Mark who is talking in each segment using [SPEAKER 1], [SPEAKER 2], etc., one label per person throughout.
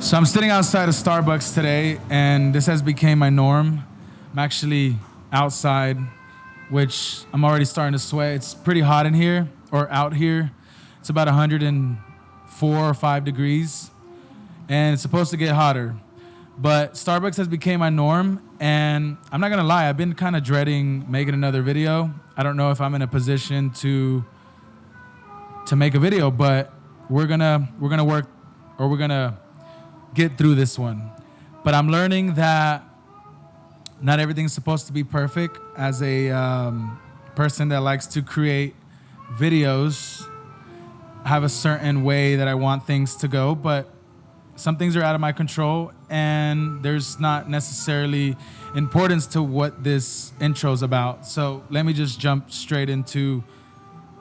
[SPEAKER 1] So I'm sitting outside of Starbucks today, and this has become my norm. I'm actually outside, which I'm already starting to sweat. It's pretty hot in here, or out here. It's about 104 or 5 degrees, and it's supposed to get hotter. But Starbucks has become my norm, and I'm not gonna lie, I've been kind of dreading making another video. I don't know if I'm in a position to make a video, but we're gonna work, or we're gonna get through this one. But I'm learning that not everything's supposed to be perfect. As a person that likes to create videos, I have a certain way that I want things to go, but some things are out of my control, and there's not necessarily importance to what this intro is about. So let me just jump straight into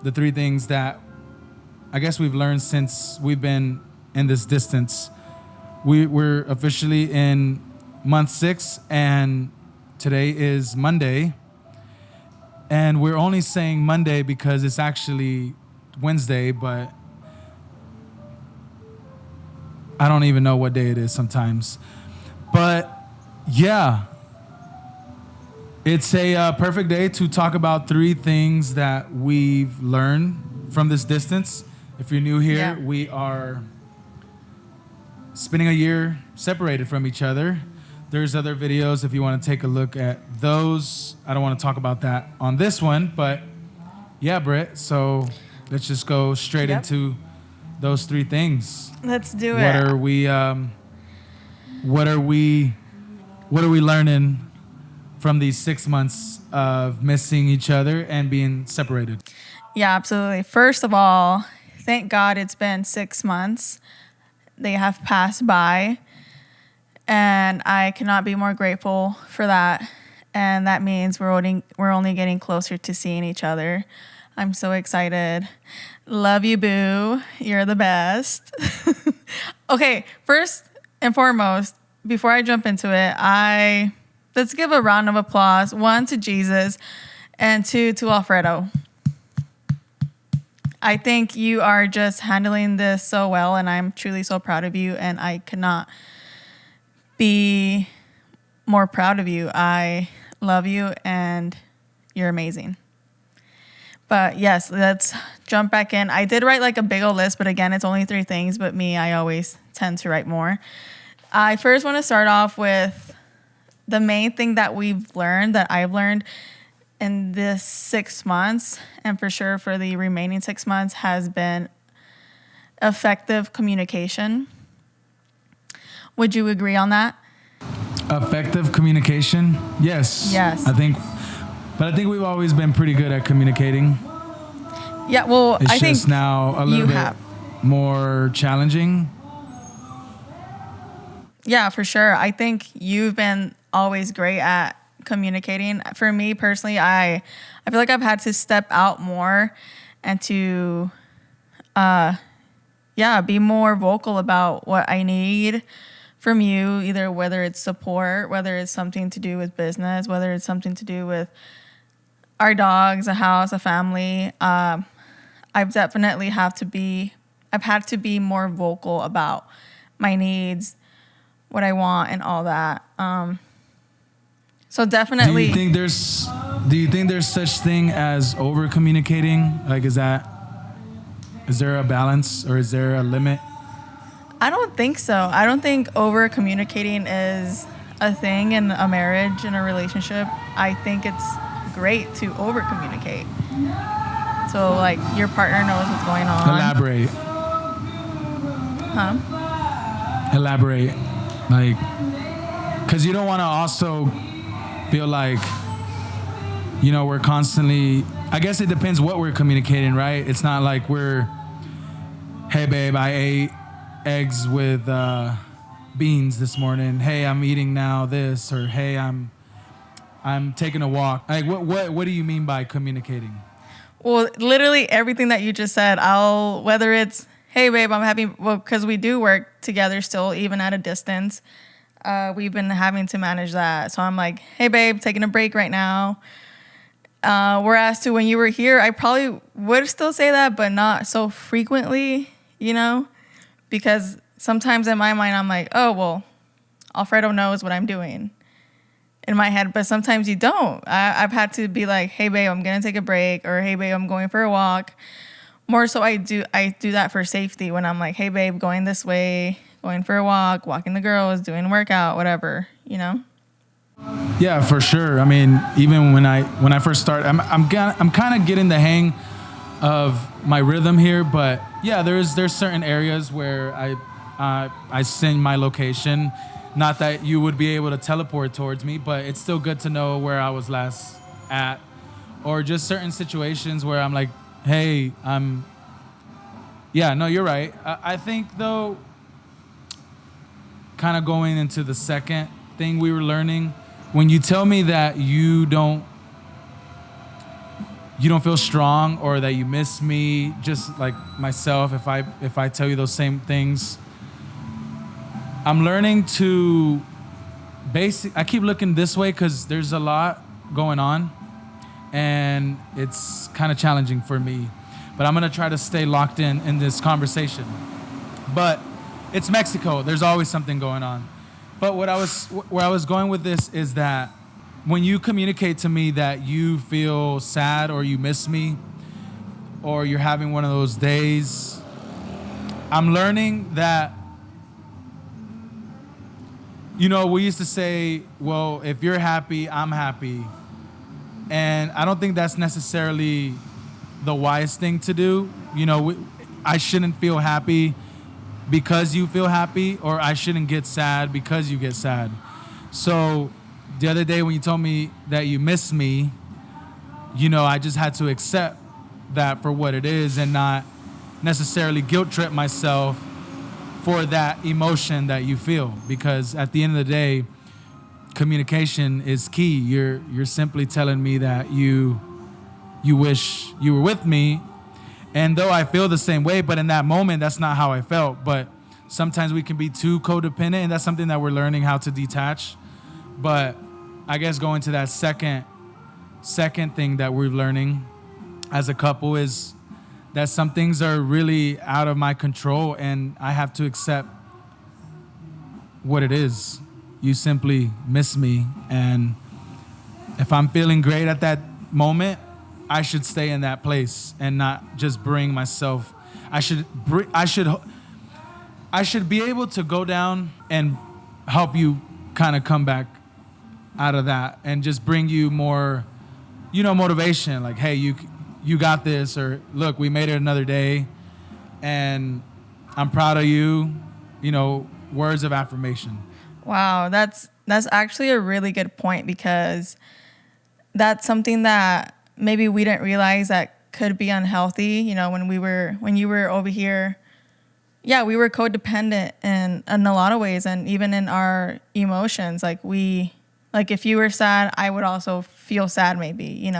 [SPEAKER 1] the 3 things that I guess we've learned since we've been in this distance. We're officially in month 6, and today is Monday. And we're only saying Monday because it's actually Wednesday, but I don't even know what day it is sometimes. But yeah, it's a perfect day to talk about 3 things that we've learned from this distance. If you're new here, we are spending a year separated from each other. There's other videos if you want to take a look at those. I don't want to talk about that on this one, but yeah, Britt. So let's just go straight into those 3 things.
[SPEAKER 2] Let's do it.
[SPEAKER 1] What are we learning from these 6 months of missing each other and being separated?
[SPEAKER 2] Yeah, absolutely. First of all, thank God it's been 6 months. They have passed by, and I cannot be more grateful for that. And that means we're only getting closer to seeing each other. I'm so excited. Love you, boo. You're the best. Okay, first and foremost, before I jump into it, let's give a round of applause. 1 to Jesus, and 2 to Alfredo. I think you are just handling this so well, and I'm truly so proud of you, and I cannot be more proud of you. I love you, and you're amazing. But yes, let's jump back in. I did write like a big old list, but again, it's only 3 things, but me, I always tend to write more. I first want to start off with the main thing that I've learned in this 6 months, and for sure for the remaining 6 months, has been effective communication. Would you agree on that?
[SPEAKER 1] Effective communication? Yes.
[SPEAKER 2] Yes.
[SPEAKER 1] I think we've always been pretty good at communicating.
[SPEAKER 2] Yeah, well,
[SPEAKER 1] it's
[SPEAKER 2] I think
[SPEAKER 1] just now a little bit more challenging.
[SPEAKER 2] Yeah, for sure. I think you've been always great at communicating. For me personally, I feel like I've had to step out more and to be more vocal about what I need from you, either whether it's support, whether it's something to do with business, whether it's something to do with our dogs, a house, a family. I've definitely had to be more vocal about my needs, what I want, and all that. So definitely.
[SPEAKER 1] Do you think there's such thing as over communicating? Like, is there a balance, or is there a limit?
[SPEAKER 2] I don't think so. I don't think over communicating is a thing in a marriage, in a relationship. I think it's great to over communicate. So like your partner knows what's going on.
[SPEAKER 1] Elaborate. Elaborate. Like, because you don't want to also feel like, we're constantly, I guess it depends what we're communicating, right? It's not like hey babe, I ate eggs with beans this morning. Hey, I'm eating now this, or hey, I'm taking a walk. Like, what do you mean by communicating?
[SPEAKER 2] Well, literally everything that you just said. Whether it's, hey babe, I'm happy, because we do work together still, even at a distance. We've been having to manage that. So I'm like, hey babe, taking a break right now. Whereas to when you were here, I probably would still say that, but not so frequently, because sometimes in my mind, I'm like, oh, well, Alfredo knows what I'm doing in my head, but sometimes you don't. I've had to be like, hey, babe, I'm going to take a break, or hey, babe, I'm going for a walk. More so I do that for safety when I'm like, hey, babe, going this way, going for a walk, walking the girls, doing a workout, whatever, you know?
[SPEAKER 1] Yeah, for sure. I mean, even when I first start, I'm kind of getting the hang of my rhythm here, but yeah, there's certain areas where I send my location. Not that you would be able to teleport towards me, but it's still good to know where I was last at, or just certain situations where I'm like, hey, yeah, no, you're right. I think though, kind of going into the second thing we were learning, when you tell me that you don't feel strong or that you miss me, just like myself, if I tell you those same things, I'm learning to I keep looking this way because there's a lot going on and it's kind of challenging for me, but I'm gonna try to stay locked in this conversation. But it's Mexico, there's always something going on. But where I was going with this is that when you communicate to me that you feel sad or you miss me or you're having one of those days, I'm learning that, we used to say, well, if you're happy, I'm happy. And I don't think that's necessarily the wise thing to do. I shouldn't feel happy because you feel happy, or I shouldn't get sad because you get sad. So the other day when you told me that you miss me, I just had to accept that for what it is and not necessarily guilt trip myself for that emotion that you feel. Because at the end of the day, communication is key. You're simply telling me that you wish you were with me. And though I feel the same way, but in that moment, that's not how I felt. But sometimes we can be too codependent, and that's something that we're learning how to detach. But I guess going to that second thing that we're learning as a couple is that some things are really out of my control, and I have to accept what it is. You simply miss me, and if I'm feeling great at that moment, I should stay in that place and not just bring myself. I should be able to go down and help you kind of come back out of that and just bring you more, motivation. Like, hey, you got this, or look, we made it another day, and I'm proud of you. Words of affirmation.
[SPEAKER 2] Wow, that's actually a really good point, because that's something that maybe we didn't realize that could be unhealthy. When you were over here, yeah, we were codependent in a lot of ways, and even in our emotions. Like if you were sad, I would also feel sad, maybe,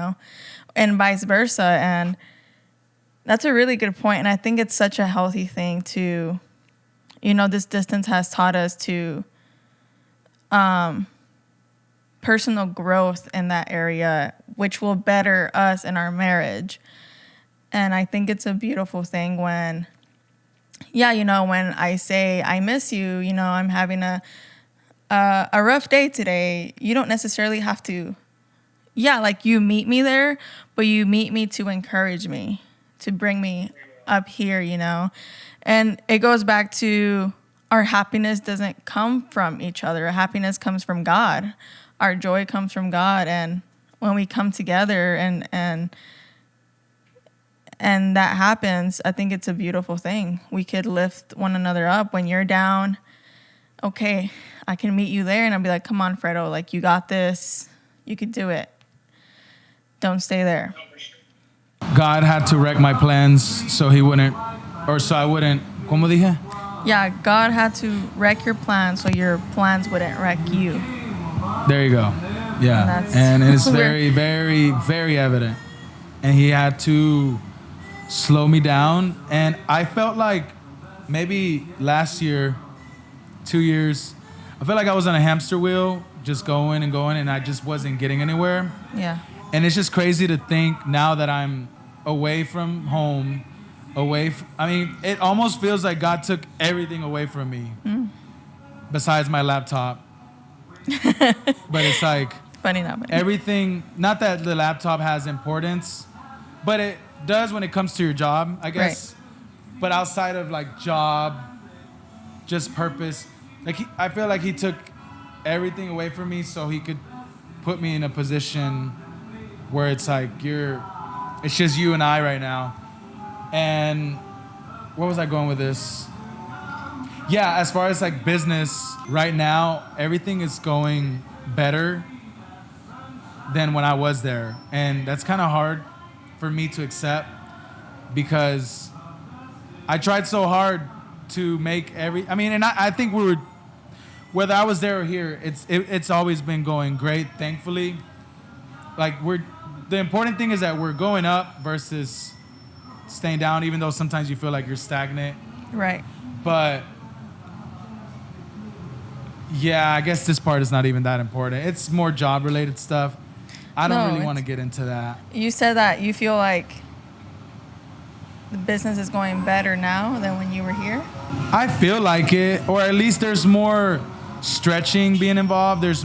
[SPEAKER 2] and vice versa. And that's a really good point, and I think it's such a healthy thing to, this distance has taught us to personal growth in that area, which will better us in our marriage. And I think it's a beautiful thing when, when I say I miss you, I'm having a rough day today. You don't necessarily have to, you meet me there, but you meet me to encourage me, to bring me up here, And it goes back to our happiness doesn't come from each other. Our happiness comes from God. Our joy comes from God. And when we come together and that happens, I think it's a beautiful thing. We could lift one another up. When you're down, okay, I can meet you there, and I'll be like, come on, Fredo, like, you got this. You could do it. Don't stay there.
[SPEAKER 1] God had to wreck my plans so I wouldn't, ¿cómo dije?
[SPEAKER 2] Yeah, God had to wreck your plans so your plans wouldn't wreck you.
[SPEAKER 1] There you go. Yeah. And it's very, very, very evident. And he had to slow me down. And I felt like maybe last year, 2 years, I felt like I was on a hamster wheel, just going and going, and I just wasn't getting anywhere.
[SPEAKER 2] Yeah.
[SPEAKER 1] And it's just crazy to think now that I'm away from home, I mean, it almost feels like God took everything away from me besides my laptop. But it's like
[SPEAKER 2] Funny, not funny.
[SPEAKER 1] everything, not that the laptop has importance, but it does when it comes to your job, I guess. But outside of like job, just purpose, like I feel like he took everything away from me so he could put me in a position where it's like it's just you and I right now. And where was I going with this? Yeah, as far as like business right now, everything is going better than when I was there. And that's kind of hard for me to accept because I tried so hard to make and I think whether I was there or here, it's always been going great, thankfully. Like the important thing is that we're going up versus staying down, even though sometimes you feel like you're stagnant.
[SPEAKER 2] Right.
[SPEAKER 1] But yeah, I guess this part is not even that important. It's more job related stuff. I don't really want to get into that.
[SPEAKER 2] You said that you feel like the business is going better now than when you were here?
[SPEAKER 1] I feel like it, or at least there's more stretching being involved. There's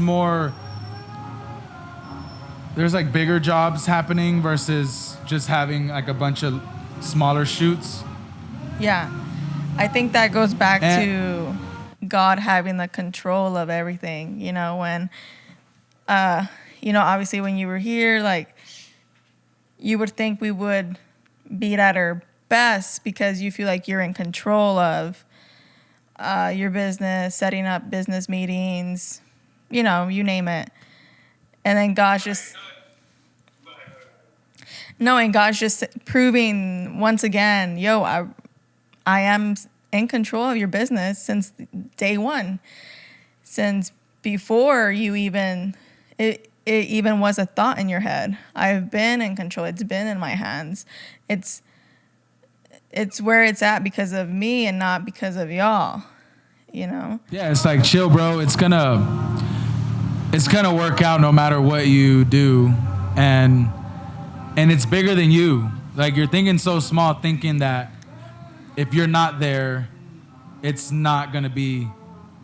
[SPEAKER 1] like bigger jobs happening versus just having like a bunch of smaller shoots.
[SPEAKER 2] Yeah. I think that goes back to God having the control of everything. You know, when, obviously when you were here, like you would think we would be at our best because you feel like you're in control of your business, setting up business meetings, you name it. And then God's just proving once again, I am in control of your business since day one, since before you even, it even was a thought in your head. I've been in control. It's been in my hands. It's where it's at because of me and not because of y'all, Yeah,
[SPEAKER 1] it's like, chill, bro. It's gonna work out no matter what you do. And it's bigger than you. Like, you're thinking so small, thinking that if you're not there, it's not gonna be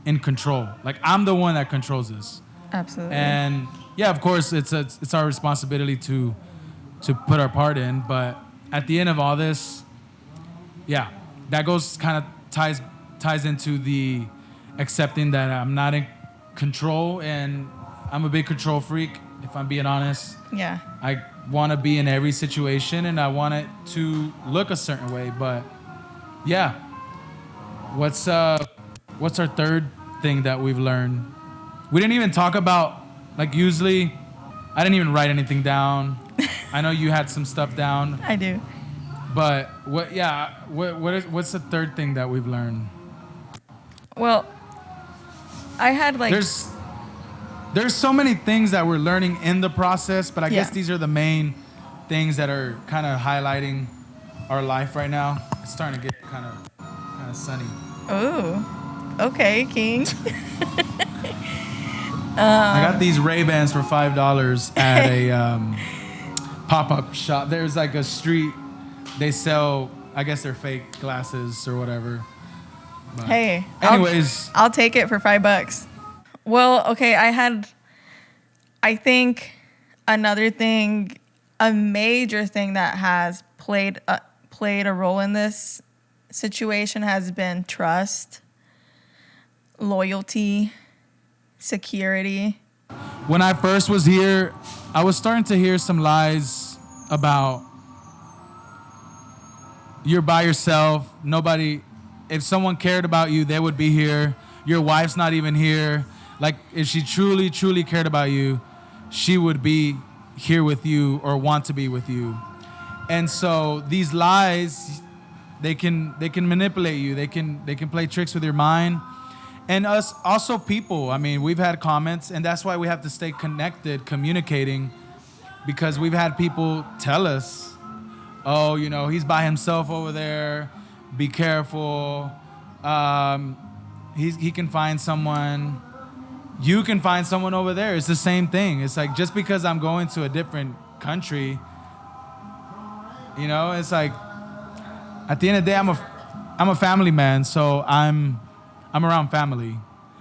[SPEAKER 1] in control. Like, I'm the one that controls this.
[SPEAKER 2] Absolutely.
[SPEAKER 1] And yeah, of course, it's our responsibility to put our part in. But at the end of all this, yeah, that goes kind of ties into the accepting that I'm not in control, and I'm a big control freak, if I'm being honest.
[SPEAKER 2] Yeah.
[SPEAKER 1] I want to be in every situation, and I want it to look a certain way. But yeah, what's our third thing that we've learned? We didn't even talk about, like, usually I didn't even write anything down. I know you had some stuff down.
[SPEAKER 2] I do.
[SPEAKER 1] But what's the third thing that we've learned?
[SPEAKER 2] Well, I had like
[SPEAKER 1] there's so many things that we're learning in the process, but I guess these are the main things that are kind of highlighting our life right now. It's starting to get kind of sunny.
[SPEAKER 2] Oh, okay, King.
[SPEAKER 1] I got these Ray-Bans for $5 at a pop-up shop. There's like a street. They sell, I guess they're fake glasses or whatever. But
[SPEAKER 2] hey,
[SPEAKER 1] anyways,
[SPEAKER 2] I'll take it for $5. Well, okay, I think another thing, a major thing that has played a role in this situation has been trust, loyalty, security.
[SPEAKER 1] When I first was here, I was starting to hear some lies about you're by yourself. Nobody, if someone cared about you, they would be here. Your wife's not even here. Like, if she truly, truly cared about you, she would be here with you or want to be with you. And so these lies, they can manipulate you. They can play tricks with your mind. And us, also people. I mean, we've had comments, and that's why we have to stay connected, communicating, because we've had people tell us, oh, he's by himself over there. Be careful. He can find someone. You can find someone over there. It's the same thing. It's like, just because I'm going to a different country, it's like, at the end of the day, I'm a family man, so I'm around family.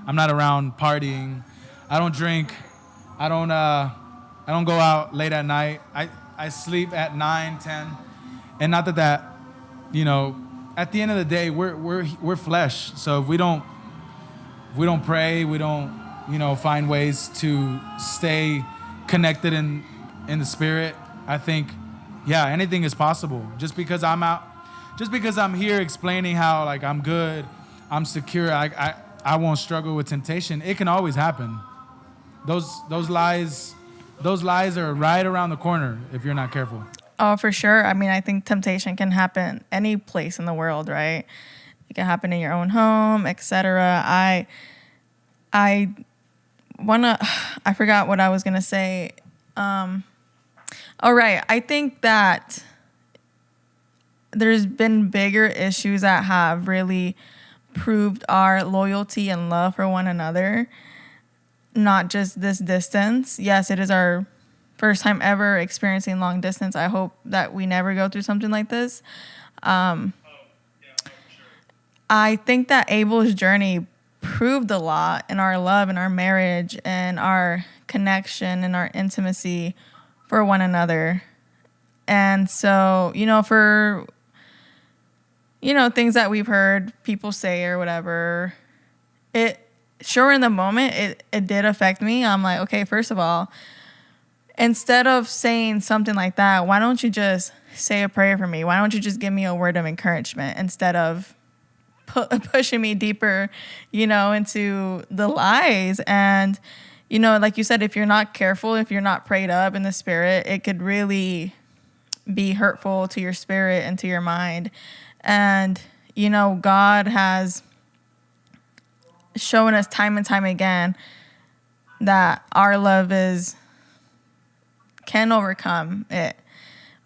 [SPEAKER 1] I'm not around partying. I don't drink. I don't go out late at night. I sleep at 9, 10, and not that you know. At the end of the day, we're flesh. So if we don't pray, we don't find ways to stay connected in the spirit. I think yeah, anything is possible. Just because I'm here explaining how like I'm good, I'm secure. I won't struggle with temptation. It can always happen. Those lies are right around the corner if you're not careful.
[SPEAKER 2] Oh, for sure. I mean, I think temptation can happen any place in the world, right? It can happen in your own home, etc. I wanna. I forgot what I was gonna say. Oh, right. I think that there's been bigger issues that have really proved our loyalty and love for one another, not just this distance. Yes, it is our first time ever experiencing long distance. I hope that we never go through something like this. I think that Abel's journey proved a lot in our love and our marriage and our connection and our intimacy for one another. And so, for things that we've heard people say or whatever, it sure in the moment it did affect me. I'm like, okay, first of all, instead of saying something like that, why don't you just say a prayer for me? Why don't you just give me a word of encouragement instead of pushing me deeper, into the lies? And, like you said, if you're not careful, if you're not prayed up in the spirit, it could really be hurtful to your spirit and to your mind. And, God has shown us time and time again that our love can overcome it.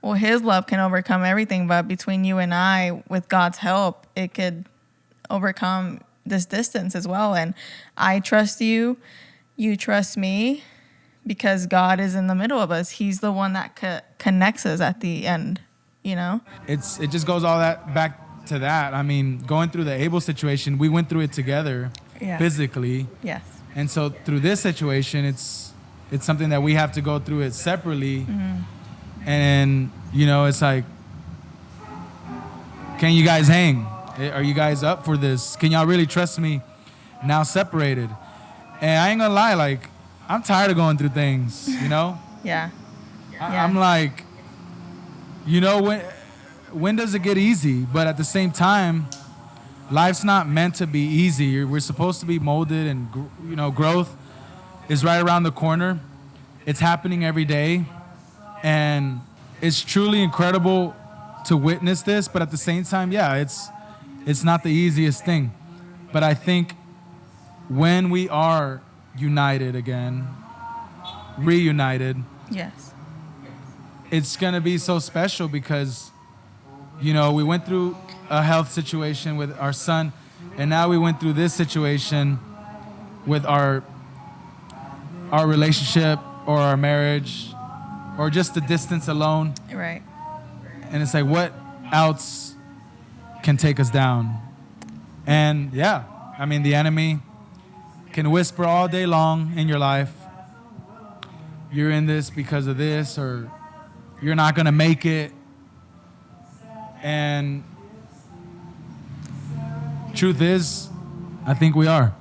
[SPEAKER 2] Well, his love can overcome everything, but between you and I, with God's help, it could overcome this distance as well. And I trust you, you trust me, because God is in the middle of us. He's the one that connects us at the end,
[SPEAKER 1] It just goes all that back to that. I mean, going through the Abel situation, we went through it together,
[SPEAKER 2] Yeah.
[SPEAKER 1] physically.
[SPEAKER 2] Yes.
[SPEAKER 1] And so through this situation, it's something that we have to go through it separately. Mm-hmm. And it's like, can you guys hang? Are you guys up for this? Can y'all really trust me now separated? And I ain't gonna lie, like, I'm tired of going through things,
[SPEAKER 2] Yeah.
[SPEAKER 1] I'm like, when does it get easy? But at the same time, life's not meant to be easy. We're supposed to be molded, and growth is right around the corner. It's happening every day, and it's truly incredible to witness this. But at the same time, yeah, it's not the easiest thing. But I think when we are united again, reunited,
[SPEAKER 2] Yes.
[SPEAKER 1] it's gonna be so special because we went through a health situation with our son, and now we went through this situation with our relationship or our marriage or just the distance alone.
[SPEAKER 2] Right.
[SPEAKER 1] And it's like, what else can take us down? And yeah, I mean, the enemy can whisper all day long in your life, you're in this because of this, or you're not gonna make it. And truth is, I think we are.